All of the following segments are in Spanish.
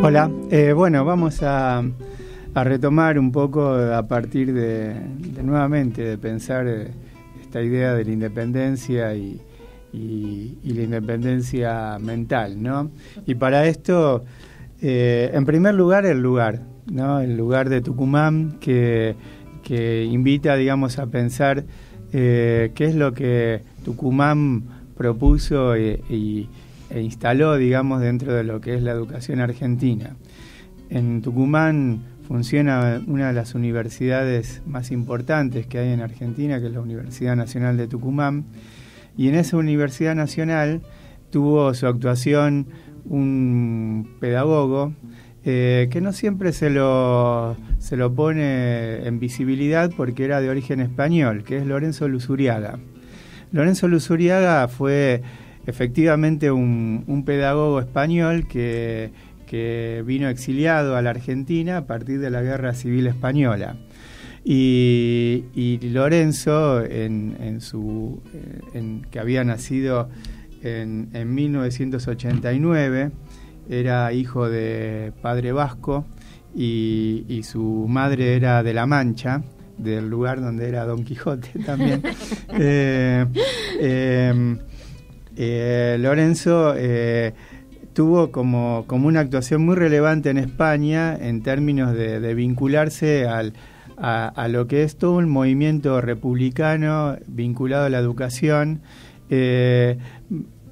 Hola, bueno, vamos a retomar un poco a partir de nuevamente de pensar esta idea de la independencia y la independencia mental, ¿no? Y para esto, en primer lugar, ¿no? El lugar de Tucumán que invita, digamos, a pensar qué es lo que Tucumán propuso e instaló, digamos, dentro de lo que es la educación argentina. En Tucumán funciona una de las universidades más importantes que hay en Argentina, que es la Universidad Nacional de Tucumán, y en esa Universidad Nacional tuvo su actuación un pedagogo que no siempre se lo pone en visibilidad porque era de origen español, que es Lorenzo Luzuriaga. Lorenzo Luzuriaga fue efectivamente un pedagogo español que vino exiliado a la Argentina a partir de la Guerra Civil Española. Y Lorenzo, que había nacido en 1989, era hijo de padre vasco y su madre era de La Mancha, del lugar donde era Don Quijote también. Lorenzo tuvo como una actuación muy relevante en España en términos de vincularse a lo que es todo un movimiento republicano vinculado a la educación,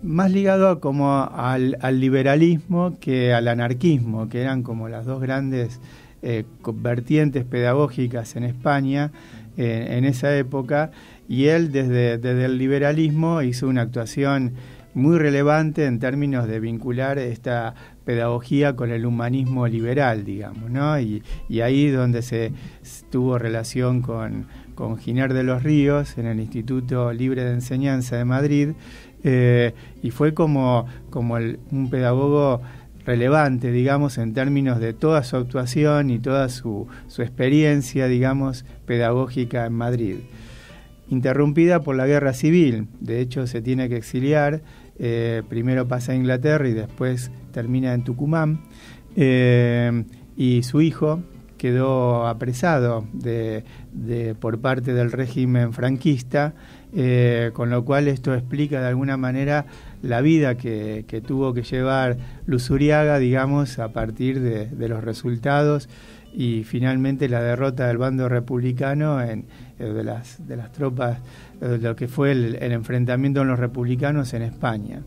más ligado como al liberalismo que al anarquismo, que eran como las dos grandes vertientes pedagógicas en España en esa época, y él desde el liberalismo hizo una actuación muy relevante en términos de vincular esta pedagogía con el humanismo liberal, digamos, ¿no? Y ahí donde se tuvo relación con Giner de los Ríos en el Instituto Libre de Enseñanza de Madrid, y fue como un pedagogo relevante, digamos, en términos de toda su actuación y toda su experiencia, digamos, pedagógica en Madrid. Interrumpida por la guerra civil, de hecho se tiene que exiliar, primero pasa a Inglaterra y después termina en Tucumán, y su hijo quedó apresado por parte del régimen franquista, con lo cual esto explica de alguna manera la vida que tuvo que llevar Luzuriaga, digamos, a partir de los resultados y finalmente la derrota del bando republicano de las tropas, lo que fue el enfrentamiento con los republicanos en España.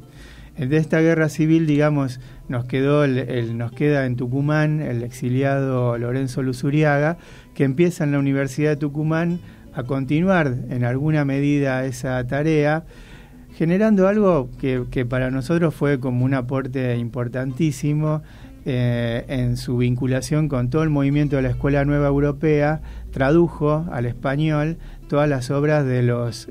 De esta guerra civil, digamos, nos queda en Tucumán el exiliado Lorenzo Luzuriaga, que empieza en la Universidad de Tucumán a continuar en alguna medida esa tarea, generando algo que para nosotros fue como un aporte importantísimo en su vinculación con todo el movimiento de la Escuela Nueva Europea. Tradujo al español todas las obras de los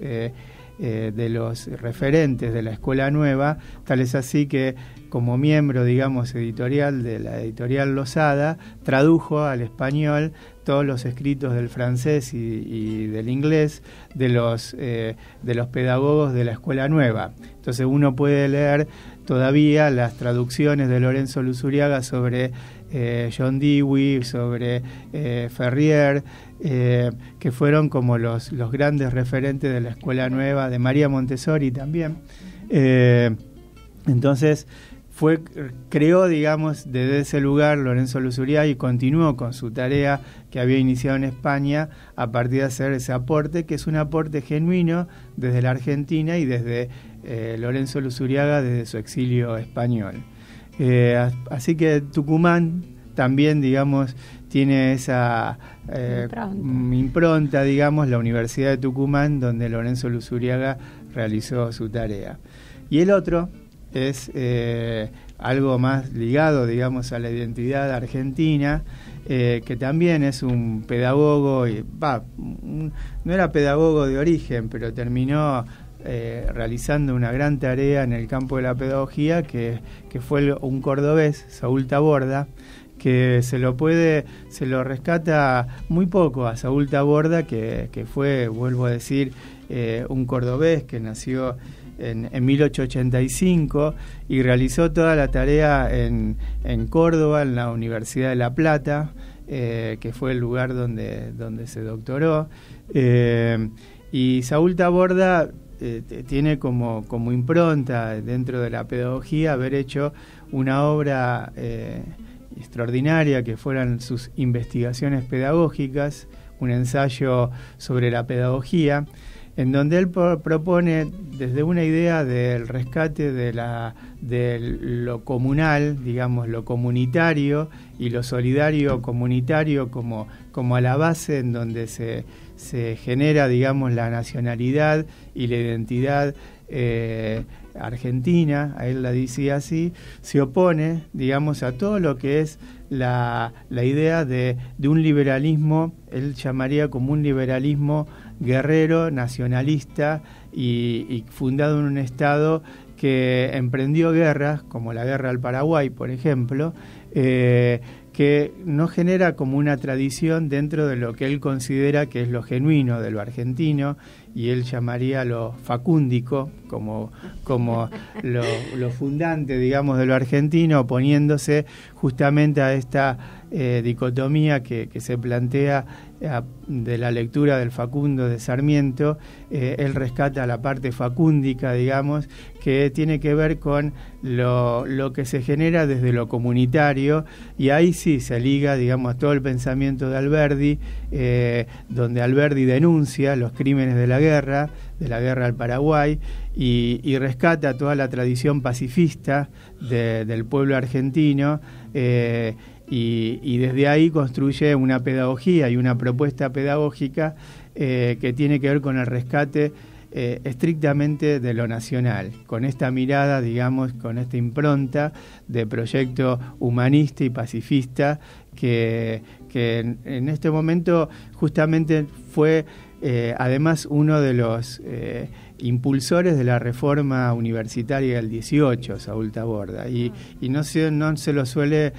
referentes de la Escuela Nueva, tal es así que como miembro, digamos, editorial de la editorial Losada, tradujo al español todos los escritos del francés y del inglés de los pedagogos de la Escuela Nueva. Entonces uno puede leer todavía las traducciones de Lorenzo Luzuriaga sobre John Dewey, sobre Ferrier, que fueron como los grandes referentes de la Escuela Nueva, de María Montessori también. Entonces creó, digamos, desde ese lugar Lorenzo Luzuriaga y continuó con su tarea que había iniciado en España a partir de hacer ese aporte, que es un aporte genuino desde la Argentina y desde Lorenzo Luzuriaga desde su exilio español. Así que Tucumán también, digamos, tiene esa impronta, digamos, la Universidad de Tucumán, donde Lorenzo Luzuriaga realizó su tarea. Y el otro es algo más ligado, digamos, a la identidad argentina, que también es un pedagogo, no era pedagogo de origen, pero terminó realizando una gran tarea en el campo de la pedagogía, que fue un cordobés, Saúl Taborda, que se lo rescata muy poco a Saúl Taborda, que fue, vuelvo a decir, un cordobés que nació en 1885 y realizó toda la tarea en Córdoba, en la Universidad de La Plata, que fue el lugar donde se doctoró. Y Saúl Taborda tiene como impronta dentro de la pedagogía haber hecho una obra extraordinaria que fueran sus investigaciones pedagógicas, un ensayo sobre la pedagogía, en donde él propone desde una idea del rescate de lo comunal, digamos, lo comunitario y lo solidario comunitario como a la base en donde se genera, digamos, la nacionalidad y la identidad argentina, a él la dice así, se opone, digamos, a todo lo que es la idea de un liberalismo, él llamaría como un liberalismo guerrero, nacionalista y fundado en un Estado que emprendió guerras, como la guerra al Paraguay, por ejemplo, que no genera como una tradición dentro de lo que él considera que es lo genuino de lo argentino, y él llamaría lo facúndico, como lo fundante, digamos, de lo argentino, oponiéndose justamente a esta dicotomía que se plantea de la lectura del Facundo de Sarmiento. Él rescata la parte facúndica, digamos, que tiene que ver con lo que se genera desde lo comunitario, y ahí sí se liga, digamos, todo el pensamiento de Alberdi, donde Alberdi denuncia los crímenes de la guerra al Paraguay, y rescata toda la tradición pacifista del pueblo argentino, y desde ahí construye una pedagogía y una propuesta pedagógica que tiene que ver con el rescate estrictamente de lo nacional, con esta mirada, digamos, con esta impronta de proyecto humanista y pacifista que en este momento justamente fue además uno de los impulsores de la reforma universitaria del 18, Saúl Taborda, y no se lo suele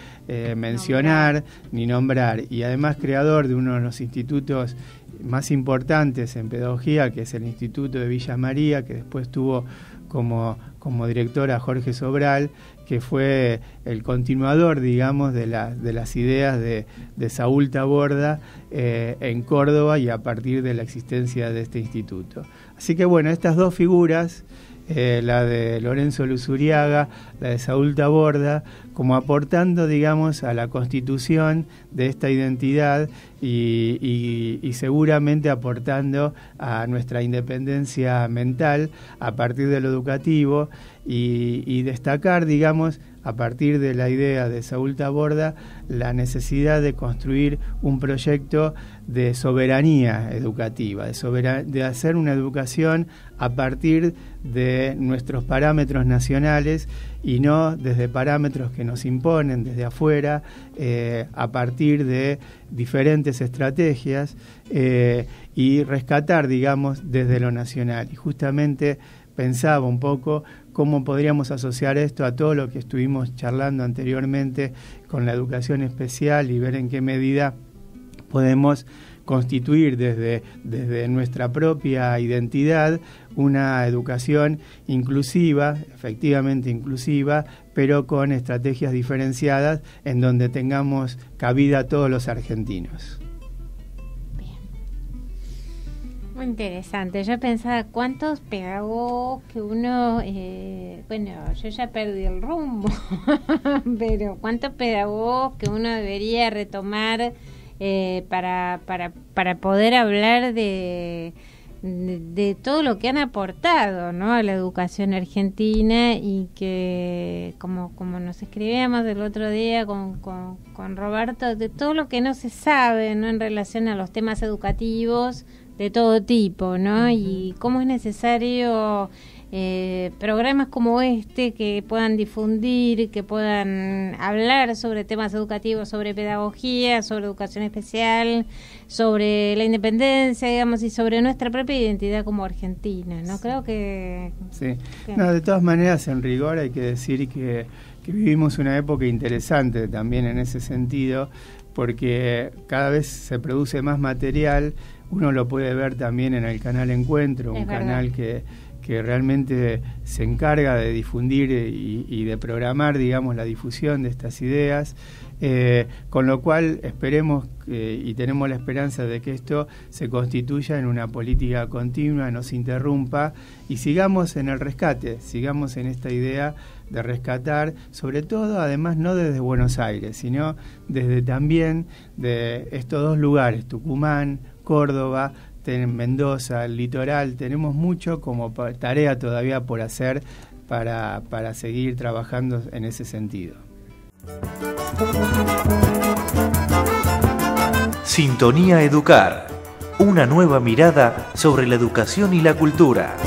mencionar ni nombrar, y además creador de uno de los institutos más importantes en pedagogía, que es el Instituto de Villa María, que después tuvo como director a Jorge Sobral, que fue el continuador, digamos, de las ideas de Saúl Taborda en Córdoba, y a partir de la existencia de este instituto. Así que bueno, estas dos figuras, la de Lorenzo Luzuriaga, la de Saúl Taborda, como aportando, digamos, a la constitución de esta identidad y seguramente aportando a nuestra independencia mental a partir de lo educativo, y destacar, digamos, a partir de la idea de Saúl Taborda, la necesidad de construir un proyecto de soberanía educativa, de hacer una educación a partir de nuestros parámetros nacionales y no desde parámetros que nos imponen desde afuera, a partir de diferentes estrategias, y rescatar, digamos, desde lo nacional. Y justamente pensaba un poco cómo podríamos asociar esto a todo lo que estuvimos charlando anteriormente con la educación especial, y ver en qué medida podemos constituir desde nuestra propia identidad una educación inclusiva, efectivamente inclusiva, pero con estrategias diferenciadas en donde tengamos cabida a todos los argentinos. Muy interesante. Yo pensaba cuántos pedagogos que uno, bueno, yo ya perdí el rumbo, pero cuántos pedagogos que uno debería retomar para poder hablar de todo lo que han aportado, ¿no?, a la educación argentina, y que como nos escribíamos el otro día con Roberto, de todo lo que no se sabe, ¿no?, en relación a los temas educativos de todo tipo, ¿no? Y cómo es necesario programas como este que puedan difundir, que puedan hablar sobre temas educativos, sobre pedagogía, sobre educación especial, sobre la independencia, digamos, y sobre nuestra propia identidad como argentina, ¿no? Sí. Creo que... Sí. No, de todas maneras, en rigor hay que decir que vivimos una época interesante también en ese sentido, porque cada vez se produce más material. Uno lo puede ver también en el canal Encuentro, un canal que que realmente se encarga de difundir y de programar, digamos, la difusión de estas ideas, con lo cual esperemos y tenemos la esperanza de que esto se constituya en una política continua, no se interrumpa y sigamos en el rescate, sigamos en esta idea de rescatar, sobre todo, además, no desde Buenos Aires, sino desde también de estos dos lugares, Tucumán, Córdoba, Mendoza, el litoral. Tenemos mucho como tarea todavía por hacer para seguir trabajando en ese sentido. Sintonía Educar, una nueva mirada sobre la educación y la cultura.